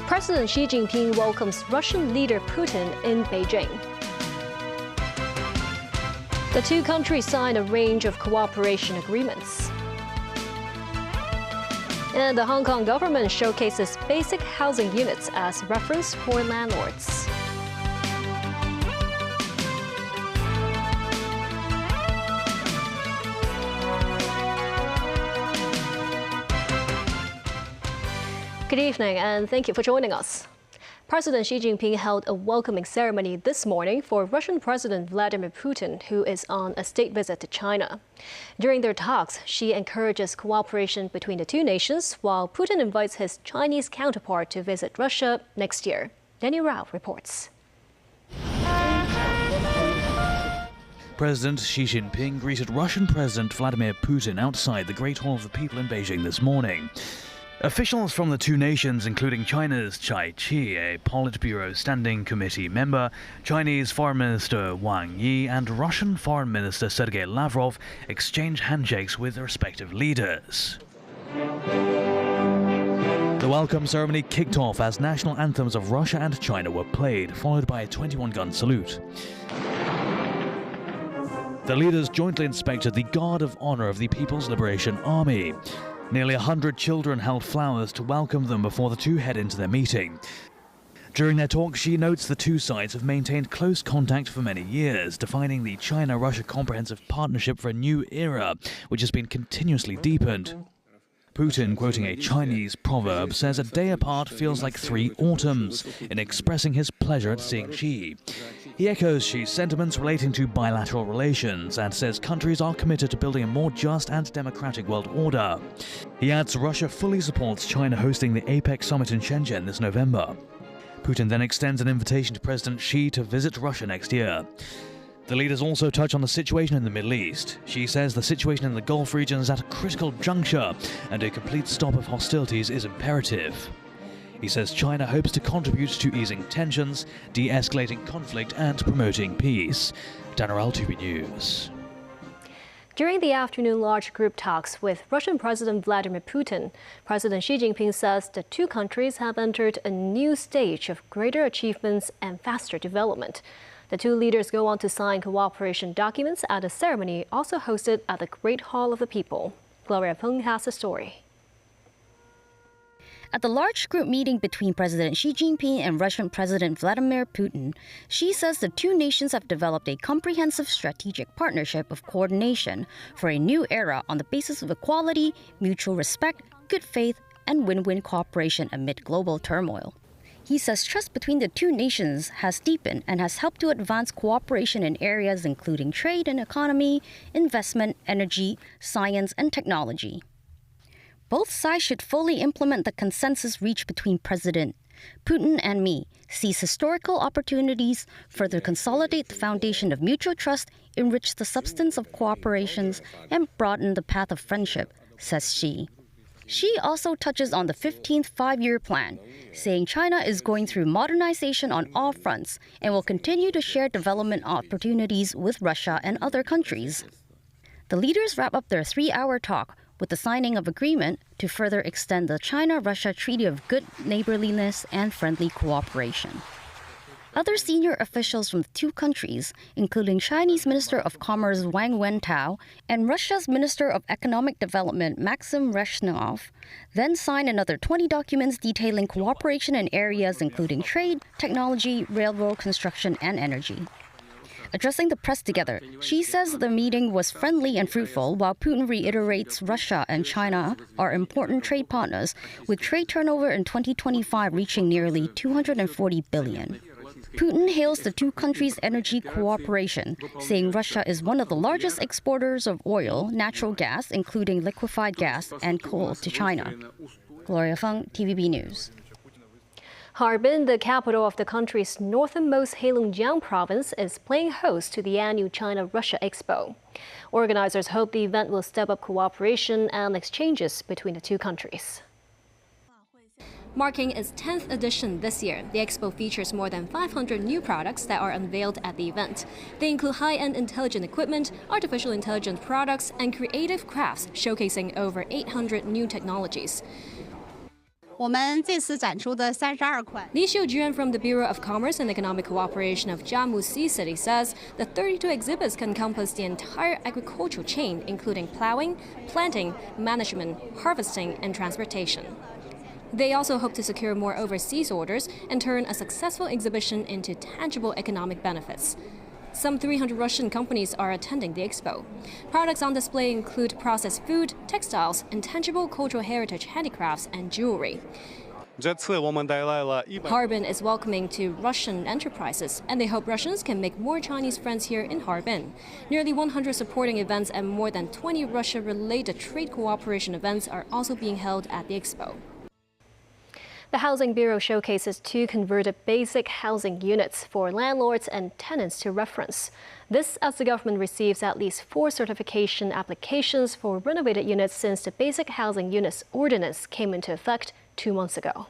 President Xi Jinping welcomes Russian leader Putin in Beijing. The two countries signed a range of cooperation agreements. And the Hong Kong government showcases basic housing units as reference for landlords. Good evening, and thank you for joining us. President Xi Jinping held a welcoming ceremony this morning for Russian President Vladimir Putin, who is on a state visit to China. During their talks, Xi encourages cooperation between the two nations, while Putin invites his Chinese counterpart to visit Russia next year. Danny Rao reports. President Xi Jinping greeted Russian President Vladimir Putin outside the Great Hall of the People in Beijing this morning. Officials from the two nations, including China's Chai Chi, a Politburo Standing Committee member, Chinese Foreign Minister Wang Yi, and Russian Foreign Minister Sergei Lavrov, exchanged handshakes with their respective leaders. The welcome ceremony kicked off as national anthems of Russia and China were played, followed by a 21-gun salute. The leaders jointly inspected the Guard of Honor of the People's Liberation Army. Nearly 100 children held flowers to welcome them before the two head into their meeting. During their talk, Xi notes the two sides have maintained close contact for many years, defining the China-Russia Comprehensive Partnership for a new era, which has been continuously deepened. Putin, quoting a Chinese proverb, says a day apart feels like 3 autumns, in expressing his pleasure at seeing Xi. He echoes Xi's sentiments relating to bilateral relations and says countries are committed to building a more just and democratic world order. He adds Russia fully supports China hosting the APEC summit in Shenzhen this November. Putin then extends an invitation to President Xi to visit Russia next year. The leaders also touch on the situation in the Middle East. Xi says the situation in the Gulf region is at a critical juncture and a complete stop of hostilities is imperative. He says China hopes to contribute to easing tensions, de-escalating conflict and promoting peace. Daniel TV News. During the afternoon large group talks with Russian President Vladimir Putin, President Xi Jinping says the two countries have entered a new stage of greater achievements and faster development. The two leaders go on to sign cooperation documents at a ceremony also hosted at the Great Hall of the People. Gloria Peng has the story. At the large group meeting between President Xi Jinping and Russian President Vladimir Putin, Xi says the two nations have developed a comprehensive strategic partnership of coordination for a new era on the basis of equality, mutual respect, good faith, and win-win cooperation amid global turmoil. He says trust between the two nations has deepened and has helped to advance cooperation in areas including trade and economy, investment, energy, science, and technology. Both sides should fully implement the consensus reached between President Putin and me, seize historical opportunities, further consolidate the foundation of mutual trust, enrich the substance of cooperations, and broaden the path of friendship, says Xi. Xi also touches on the 15th five-year plan, saying China is going through modernization on all fronts and will continue to share development opportunities with Russia and other countries. The leaders wrap up their 3-hour talk with the signing of agreement to further extend the China-Russia Treaty of Good Neighborliness and Friendly Cooperation. Other senior officials from the two countries, including Chinese Minister of Commerce Wang Wentao and Russia's Minister of Economic Development Maxim Reshetnikov, then signed another 20 documents detailing cooperation in areas including trade, technology, railroad construction, and energy. Addressing the press together, Xi says the meeting was friendly and fruitful, while Putin reiterates Russia and China are important trade partners, with trade turnover in 2025 reaching nearly $240 billion. Putin hails the two countries' energy cooperation, saying Russia is one of the largest exporters of oil, natural gas, including liquefied gas, and coal to China. Gloria Feng, TVB News. Harbin, the capital of the country's northernmost Heilongjiang province, is playing host to the annual China-Russia Expo. Organizers hope the event will step up cooperation and exchanges between the two countries. Marking its 10th edition this year, the Expo features more than 500 new products that are unveiled at the event. They include high-end intelligent equipment, artificial intelligence products, and creative crafts, showcasing over 800 new technologies. 我们这次展出的32款。 Li Xiujuan from the Bureau of Commerce and Economic Cooperation of Jiamuxi City says the 32 exhibits can encompass the entire agricultural chain, including plowing, planting, management, harvesting, and transportation. They also hope to secure more overseas orders and turn a successful exhibition into tangible economic benefits. Some 300 Russian companies are attending the expo. Products on display include processed food, textiles, intangible cultural heritage handicrafts, and jewelry. Harbin is welcoming to Russian enterprises, and they hope Russians can make more Chinese friends here in Harbin. Nearly 100 supporting events and more than 20 Russia-related trade cooperation events are also being held at the expo. The Housing Bureau showcases 2 converted basic housing units for landlords and tenants to reference. This as the government receives at least 4 certification applications for renovated units since the Basic Housing Units Ordinance came into effect 2 months ago.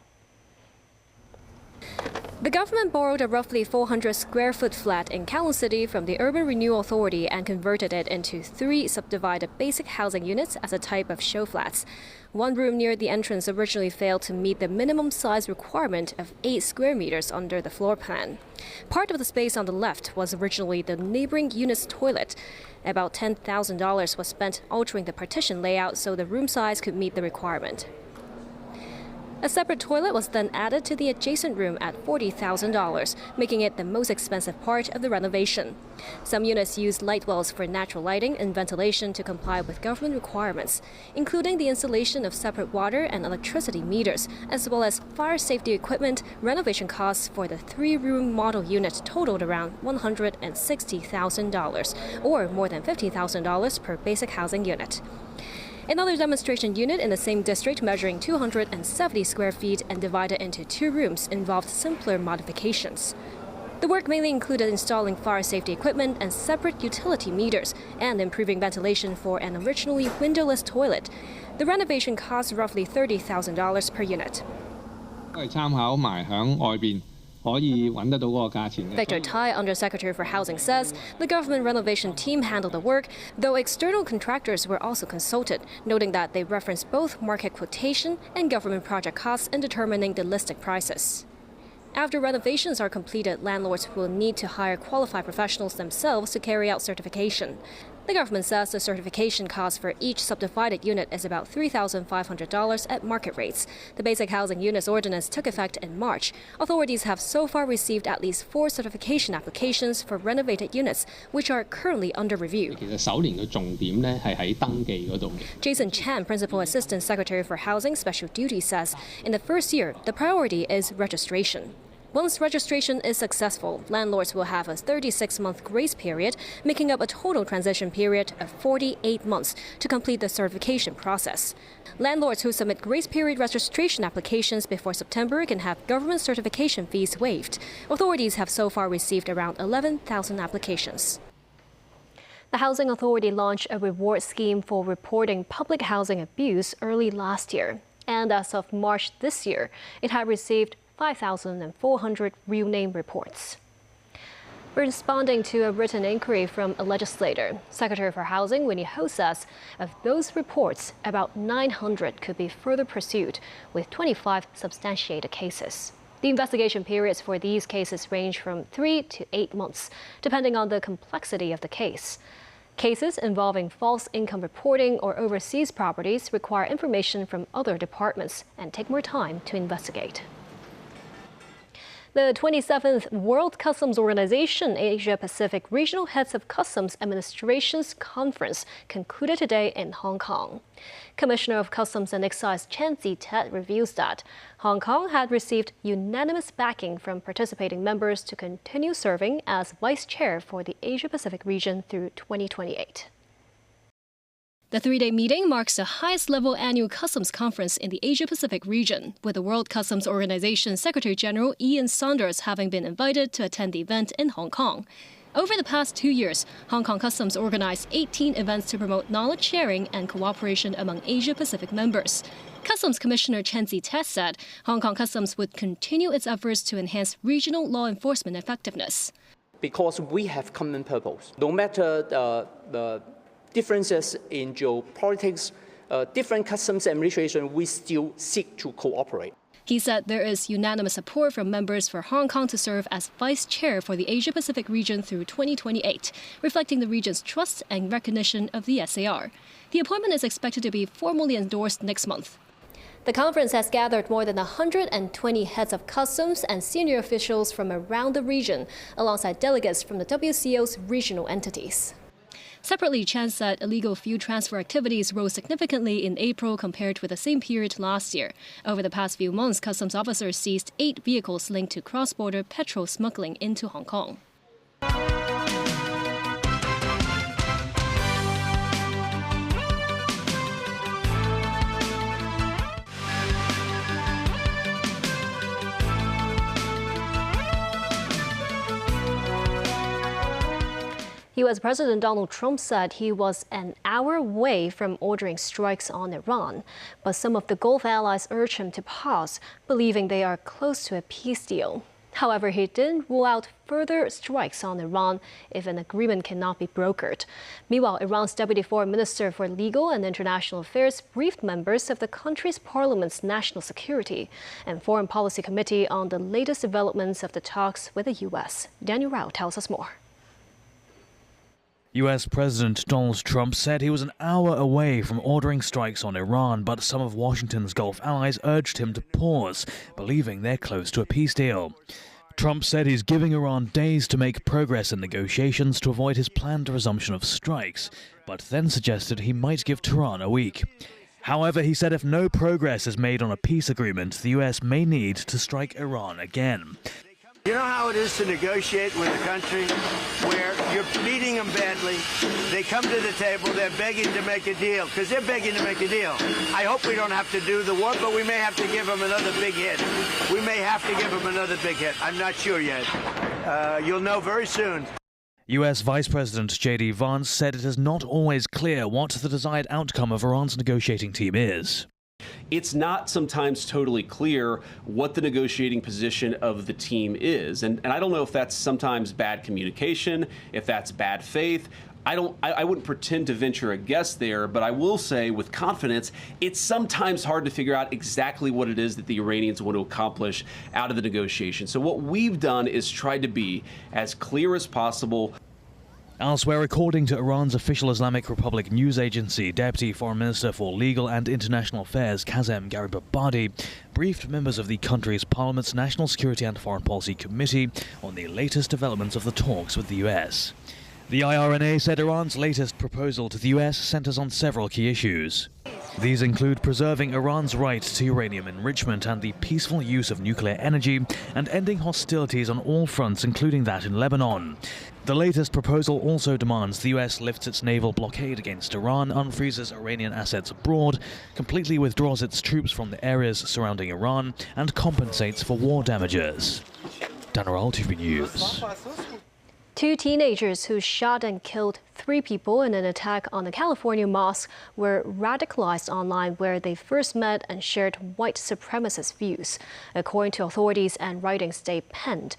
The government borrowed a roughly 400 square foot flat in Kowloon City from the Urban Renewal Authority and converted it into 3 subdivided basic housing units as a type of show flats. One room near the entrance originally failed to meet the minimum size requirement of 8 square meters under the floor plan. Part of the space on the left was originally the neighboring unit's toilet. About $10,000 was spent altering the partition layout so the room size could meet the requirement. A separate toilet was then added to the adjacent room at $40,000, making it the most expensive part of the renovation. Some units used light wells for natural lighting and ventilation to comply with government requirements, including the installation of separate water and electricity meters, as well as fire safety equipment. Renovation costs for the 3-room model unit totaled around $160,000, or more than $50,000 per basic housing unit. Another demonstration unit in the same district, measuring 270 square feet and divided into 2 rooms, involved simpler modifications. The work mainly included installing fire safety equipment and separate utility meters and improving ventilation for an originally windowless toilet. The renovation cost roughly $30,000 per unit. Victor Tai, Undersecretary for Housing, says the government renovation team handled the work, though external contractors were also consulted, noting that they referenced both market quotation and government project costs in determining the listing prices. After renovations are completed, landlords will need to hire qualified professionals themselves to carry out certification. The government says the certification cost for each subdivided unit is about $3,500 at market rates. The Basic Housing Units Ordinance took effect in March. Authorities have so far received at least 4 certification applications for renovated units, which are currently under review. Jason Chan, Principal Assistant Secretary for Housing Special Duties, says in the first year, the priority is registration. Once registration is successful, landlords will have a 36-month grace period, making up a total transition period of 48 months to complete the certification process. Landlords who submit grace period registration applications before September can have government certification fees waived. Authorities have so far received around 11,000 applications. The Housing Authority launched a reward scheme for reporting public housing abuse early last year. And as of March this year, it had received 5,400 real name reports. Responding to a written inquiry from a legislator, Secretary for Housing Winnie Ho says of those reports, about 900 could be further pursued, with 25 substantiated cases. The investigation periods for these cases range from 3 to 8 months, depending on the complexity of the case. Cases involving false income reporting or overseas properties require information from other departments and take more time to investigate. The 27th World Customs Organization Asia-Pacific Regional Heads of Customs Administrations Conference concluded today in Hong Kong. Commissioner of Customs and Excise Chen Zi-tet reveals that Hong Kong had received unanimous backing from participating members to continue serving as vice chair for the Asia-Pacific region through 2028. The 3-day meeting marks the highest-level annual customs conference in the Asia-Pacific region, with the World Customs Organization Secretary-General Ian Saunders having been invited to attend the event in Hong Kong. Over the past 2 years, Hong Kong Customs organized 18 events to promote knowledge sharing and cooperation among Asia-Pacific members. Customs Commissioner Chen Zhi-Te said Hong Kong Customs would continue its efforts to enhance regional law enforcement effectiveness. Because we have common purpose. No matter the differences in geopolitics, different customs administration, we still seek to cooperate. He said there is unanimous support from members for Hong Kong to serve as vice chair for the Asia-Pacific region through 2028, reflecting the region's trust and recognition of the SAR. The appointment is expected to be formally endorsed next month. The conference has gathered more than 120 heads of customs and senior officials from around the region, alongside delegates from the WCO's regional entities. Separately, Chen said illegal fuel transfer activities rose significantly in April compared with the same period last year. Over the past few months, customs officers seized 8 vehicles linked to cross-border petrol smuggling into Hong Kong. U.S. President Donald Trump said he was an hour away from ordering strikes on Iran, but some of the Gulf allies urged him to pause, believing they are close to a peace deal. However, he didn't rule out further strikes on Iran if an agreement cannot be brokered. Meanwhile, Iran's Deputy Foreign Minister for Legal and International Affairs briefed members of the country's parliament's National Security and Foreign Policy Committee on the latest developments of the talks with the U.S. Daniel Rao tells us more. US President Donald Trump said he was an hour away from ordering strikes on Iran, but some of Washington's Gulf allies urged him to pause, believing they're close to a peace deal. Trump said he's giving Iran days to make progress in negotiations to avoid his planned resumption of strikes, but then suggested he might give Tehran a week. However, he said if no progress is made on a peace agreement, the US may need to strike Iran again. You know how it is to negotiate with a country where you're beating them badly, they come to the table, they're begging to make a deal, because they're begging to make a deal. I hope we don't have to do the war, but we may have to give them another big hit. We may have to give them another big hit. I'm not sure yet. You'll know very soon. US Vice President J.D. Vance said it is not always clear what the desired outcome of Iran's negotiating team is. It's not sometimes totally clear what the negotiating position of the team is. And I don't know if that's sometimes bad communication, if that's bad faith. I wouldn't pretend to venture a guess there, but I will say with confidence, it's sometimes hard to figure out exactly what it is that the Iranians want to accomplish out of the negotiation. So what we've done is tried to be as clear as possible. Elsewhere, according to Iran's official Islamic Republic news agency, Deputy Foreign Minister for Legal and International Affairs Kazem Garibabadi briefed members of the country's parliament's National Security and Foreign Policy Committee on the latest developments of the talks with the US. The IRNA said Iran's latest proposal to the US centers on several key issues. These include preserving Iran's right to uranium enrichment and the peaceful use of nuclear energy, and ending hostilities on all fronts, including that in Lebanon. The latest proposal also demands the US lifts its naval blockade against Iran, unfreezes Iranian assets abroad, completely withdraws its troops from the areas surrounding Iran, and compensates for war damages. Daniel, TV News. 2 teenagers who shot and killed 3 people in an attack on a California mosque were radicalized online, where they first met and shared white supremacist views, according to authorities and writings they penned.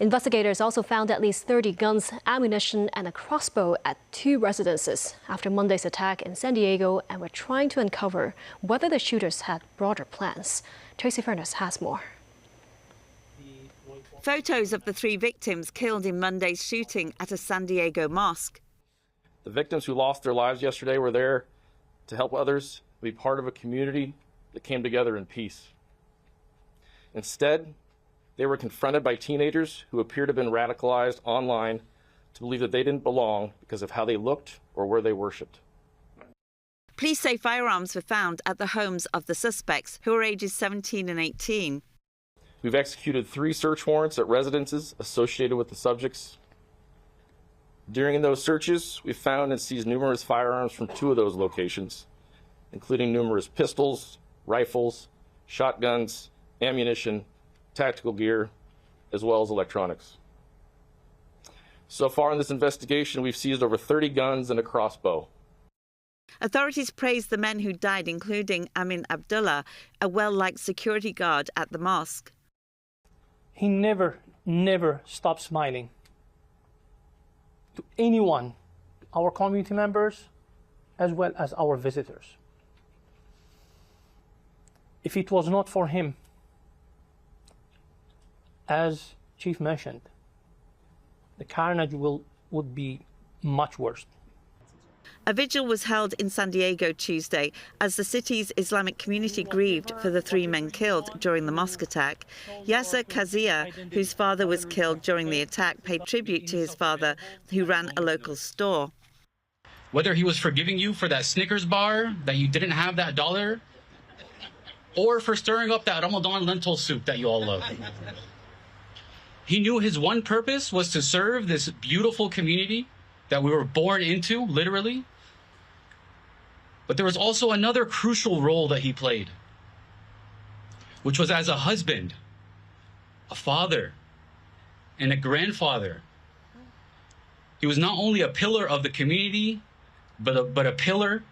Investigators also found at least 30 guns, ammunition, and a crossbow at 2 residences after Monday's attack in San Diego, and were trying to uncover whether the shooters had broader plans. Tracy Furness has more. Photos of the 3 victims killed in Monday's shooting at a San Diego mosque. The victims who lost their lives yesterday were there to help others, be part of a community that came together in peace. Instead, they were confronted by teenagers who appear to have been radicalized online to believe that they didn't belong because of how they looked or where they worshipped. Police say firearms were found at the homes of the suspects, who are ages 17 and 18. We've executed 3 search warrants at residences associated with the subjects. During those searches, we found and seized numerous firearms from 2 of those locations, including numerous pistols, rifles, shotguns, ammunition, tactical gear, as well as electronics. So far in this investigation, we've seized over 30 guns and a crossbow. Authorities praised the men who died, including Amin Abdullah, a well-liked security guard at the mosque. He never stopped smiling to anyone, our community members, as well as our visitors. If it was not for him, as Chief mentioned, the carnage would be much worse. A vigil was held in San Diego Tuesday as the city's Islamic community grieved for the 3 men killed during the mosque attack. Yasser Kazia, whose father was killed during the attack, paid tribute to his father, who ran a local store. Whether he was forgiving you for that Snickers bar, that you didn't have that dollar, or for stirring up that Ramadan lentil soup that you all love. He knew his one purpose was to serve this beautiful community that we were born into, literally. But there was also another crucial role that he played, which was as a husband, a father, and a grandfather. He was not only a pillar of the community, but a pillar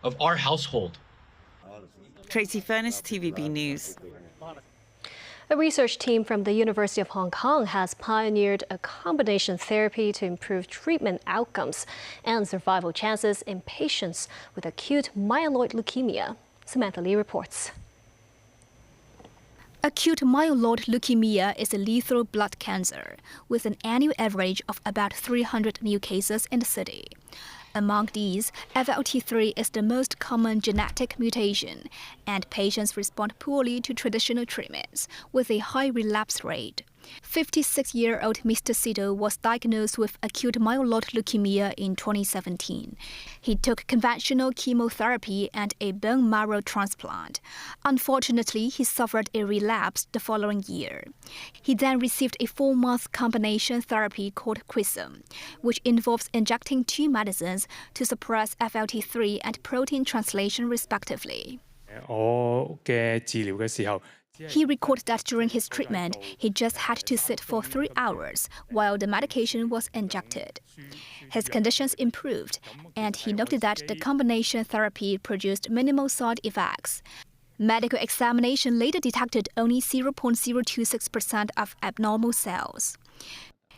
of our household. Tracy Furness, TVB News. A research team from the University of Hong Kong has pioneered a combination therapy to improve treatment outcomes and survival chances in patients with acute myeloid leukemia. Samantha Lee reports. Acute myeloid leukemia is a lethal blood cancer with an annual average of about 300 new cases in the city. Among these, FLT3 is the most common genetic mutation, and patients respond poorly to traditional treatments, with a high relapse rate. 56-year-old Mr. Sito was diagnosed with acute myeloid leukemia in 2017. He took conventional chemotherapy and a bone marrow transplant. Unfortunately, he suffered a relapse the following year. He then received a 4-month combination therapy called QUISM, which involves injecting 2 medicines to suppress FLT3 and protein translation respectively. He recorded that during his treatment, he just had to sit for 3 hours while the medication was injected. His conditions improved, and he noted that the combination therapy produced minimal side effects. Medical examination later detected only 0.026% of abnormal cells.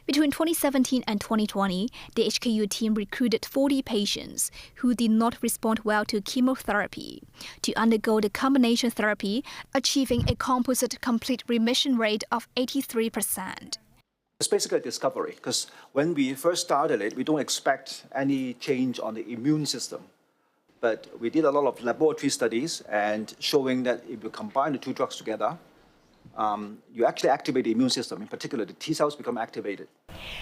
Between 2017 and 2020, the HKU team recruited 40 patients who did not respond well to chemotherapy to undergo the combination therapy, achieving a composite complete remission rate of 83%. It's basically a discovery, because when we first started it, we don't expect any change on the immune system. But we did a lot of laboratory studies and showing that if you combine the 2 drugs together, you actually activate the immune system. In particular, the T cells become activated.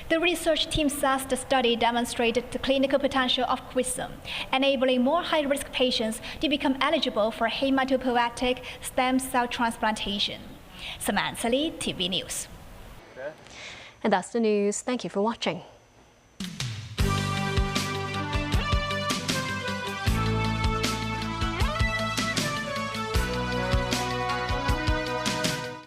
The research team says the study demonstrated the clinical potential of QUISM, enabling more high-risk patients to become eligible for hematopoietic stem cell transplantation. Samantha Lee, TV News. And that's the news. Thank you for watching.